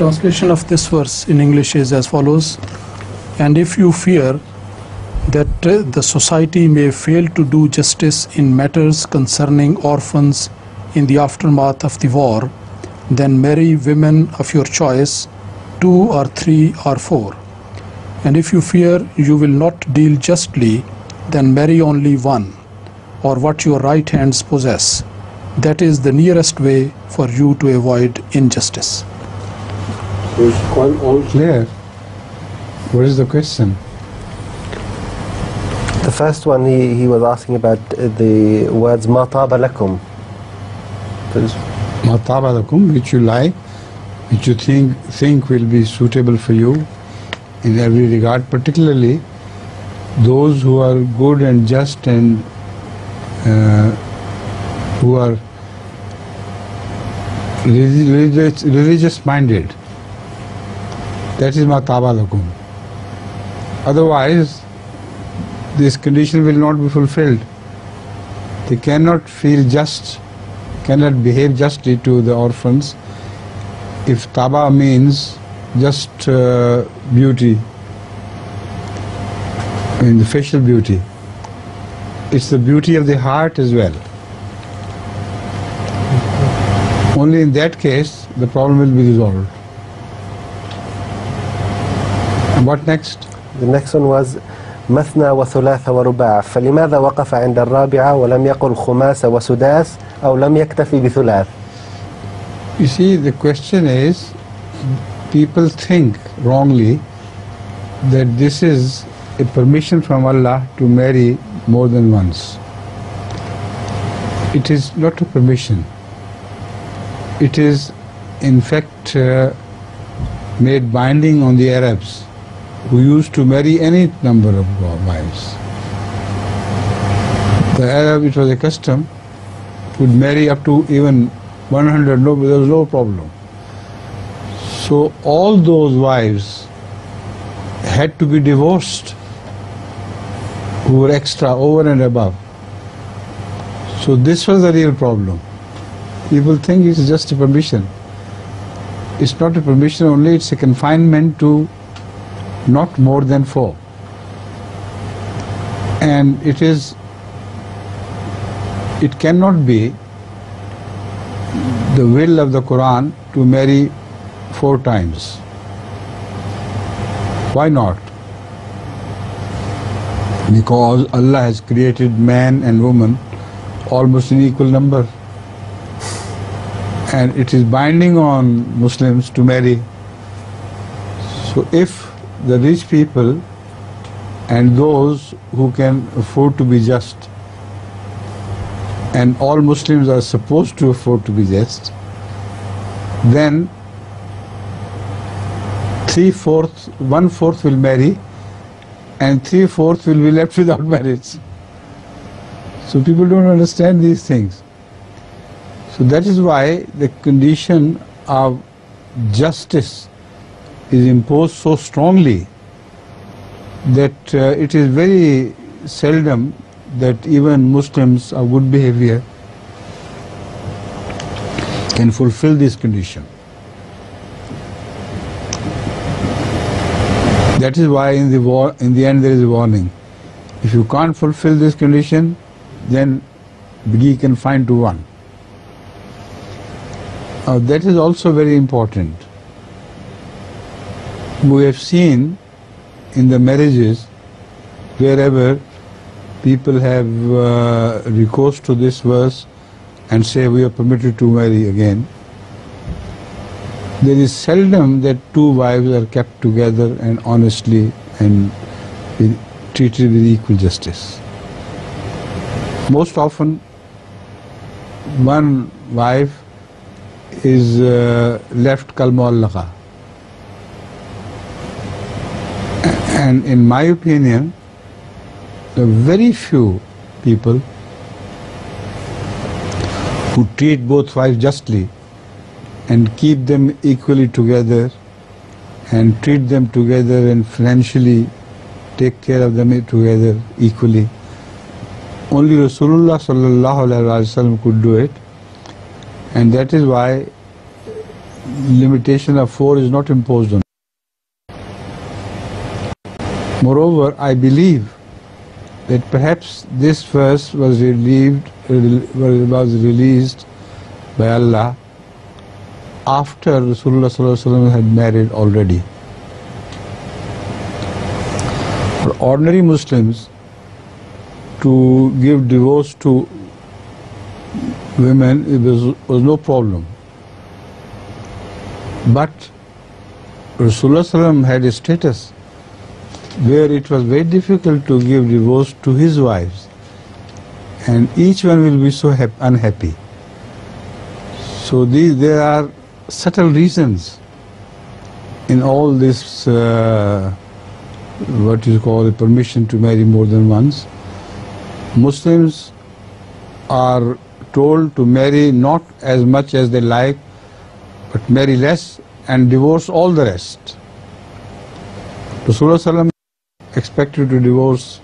translation of this verse in English is as follows: and if you fear that the society may fail to do justice in matters concerning orphans in the aftermath of the war, then marry women of your choice, 2 or 3 or 4. And if you fear you will not deal justly, then marry only one, or what your right hands possess. That is the nearest way for you to avoid injustice. It's all clear. What is the question? The first one, he was asking about the words ma taba lakum. Ma taba lakum, which you like, which you think will be suitable for you in every regard, particularly those who are good and just and who are religious minded. That is ma taba lakum. Otherwise, this condition will not be fulfilled. They cannot feel just, cannot behave justly to the orphans if taba means just beauty, I mean the facial beauty. It's the beauty of the heart as well. Only in that case the problem will be resolved. And what next? The next one was مثنى وثلاث ورباع فلماذا وقف عند الرابعة ولم يقل خماس وسداس أو لم يكتفي بثلاث. You see, the question is, people think wrongly that this is a permission from Allah to marry more than once. It is not a permission. It is in fact made binding on the Arabs, who used to marry any number of wives. The Arab, it was a custom, would marry up to even 100, there was no problem. So all those wives had to be divorced who were extra, over and above. So this was the real problem. People think it's just a permission. It's not a permission only, it's a confinement to not more than 4. And it cannot be the will of the Quran to marry 4 times. Why not? Because Allah has created man and woman almost in equal number. And it is binding on Muslims to marry. So if the rich people and those who can afford to be just, and all Muslims are supposed to afford to be just, then 1/4 will marry and 3/4 will be left without marriage. So people don't understand these things. So that is why the condition of justice is imposed so strongly that it is very seldom that even Muslims of good behavior can fulfill this condition. That is why in the end there is a warning. If you can't fulfill this condition, then be confined to one. That is also very important. We have seen in the marriages wherever people have recourse to this verse and say we are permitted to marry again, there is seldom that 2 wives are kept together and honestly and treated with equal justice. Most often one wife is left kal mu'allaqa. And in my opinion, there are very few people who treat both wives justly and keep them equally together and treat them together and financially take care of them together equally. Only Rasulullah sallallahu alaihi wasallam could do it, and that is why limitation of 4 is not imposed on. Moreover, I believe that perhaps this verse was released by Allah after Rasulullah sallallahu alaihi wasallam had married already. For ordinary Muslims to give divorce to women, it was no problem. But Rasulullah sallallahu alaihi wasallam had a status where it was very difficult to give divorce to his wives, and each one will be so unhappy. So there are subtle reasons in all this what you call a permission to marry more than once. Muslims are told to marry not as much as they like, but marry less and divorce all the rest. Rasulullah sallallahu alaihi wasallam expected to divorce,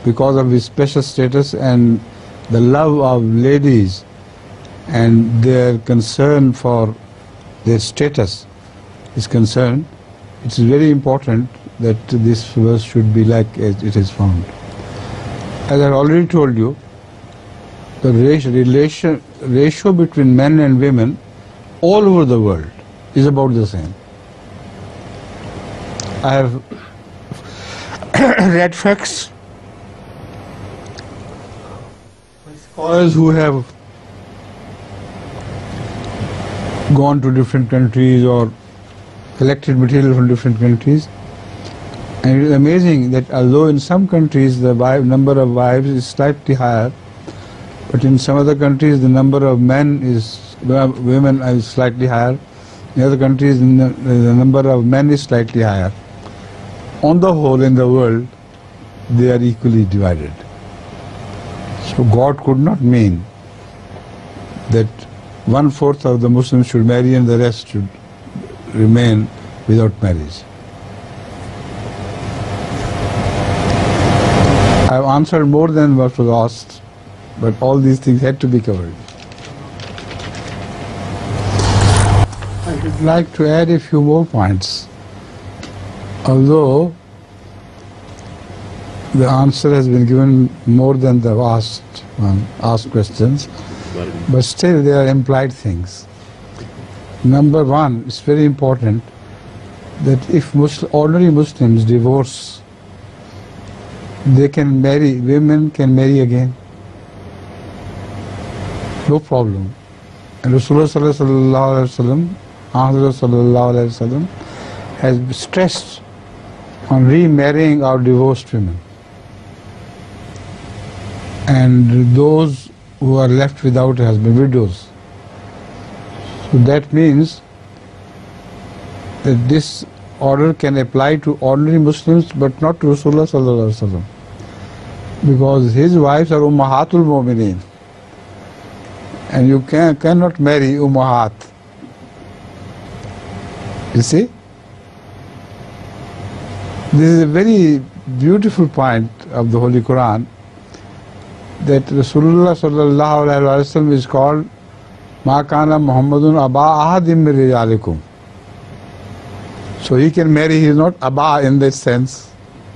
because of his special status and the love of ladies and their concern for their status is concerned. It is very important that this verse should be like as it is found. As I already told you, the ratio between men and women all over the world is about the same. I have read facts. Scholars who have gone to different countries or collected material from different countries, and it is amazing that although in some countries the number of wives is slightly higher, but in some other countries the number of women is slightly higher. In other countries the number of men is slightly higher. On the whole, in the world, they are equally divided. So God could not mean that 1/4 of the Muslims should marry and the rest should remain without marriage. I have answered more than what was asked, but all these things had to be covered. I would like to add a few more points. Although the answer has been given more than the asked questions, but still there are implied things. Number one, it's very important that if ordinary Muslims divorce, they can marry, women can marry again. No problem. And Rasulullah sallallahu alaihi wasallam has stressed on remarrying our divorced women and those who are left without a husband, widows. So that means that this order can apply to ordinary Muslims but not to Rasulullah sallallahu alaihi wasallam, because his wives are ummahatul mu'mineen, and you cannot marry ummahat. You see? This is a very beautiful point of the Holy Quran, that Rasulullah sallallahu alaihi wasallam is called Ma kana Muhammadun Aba Ahadim min Rijalikum. So he can marry, he is not Aba in that sense,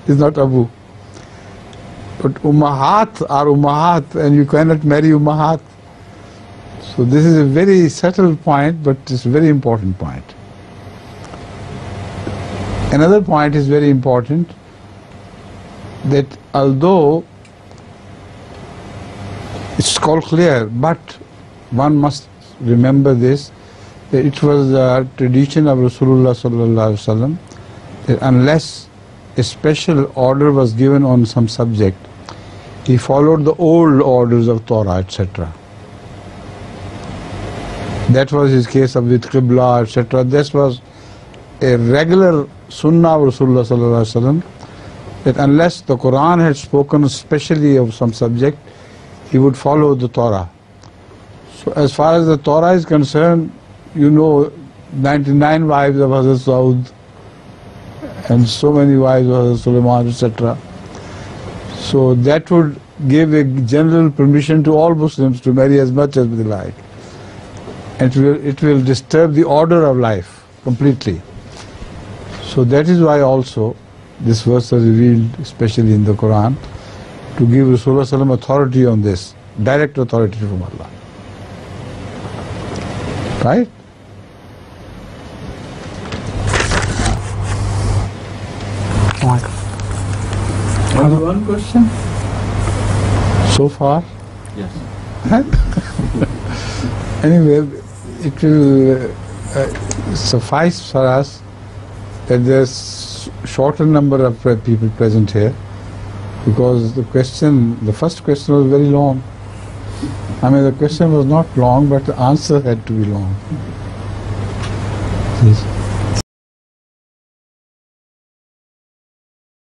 he is not Abu. But Ummahat are Ummahat, and you cannot marry Ummahat. So this is a very subtle point, but it's a very important point. Another point is very important, that although it's called clear, but one must remember this, that it was the tradition of Rasulullah sallallahu alaihi wasallam that unless a special order was given on some subject, he followed the old orders of Torah, etc. That was his case of with Qibla, etc. This was a regular sunnah of Rasulullah sallallahu alaihi wasallam, that unless the Quran had spoken specially of some subject, he would follow the Torah. So as far as the Torah is concerned, you know, 99 wives of Hazrat Saud and so many wives of Hazrat Sulaiman, etc. So that would give a general permission to all Muslims to marry as much as they like. it will disturb the order of life completely. So that is why also this verse was revealed, especially in the Quran, to give Rasulullah sallallahu alaihi wasallam authority on this, direct authority from Allah. Right? Only one question? So far? Yes. Anyway, it will suffice for us that there's shorter number of people present here, because the first question was very long. I mean, the question was not long, but the answer had to be long. Please.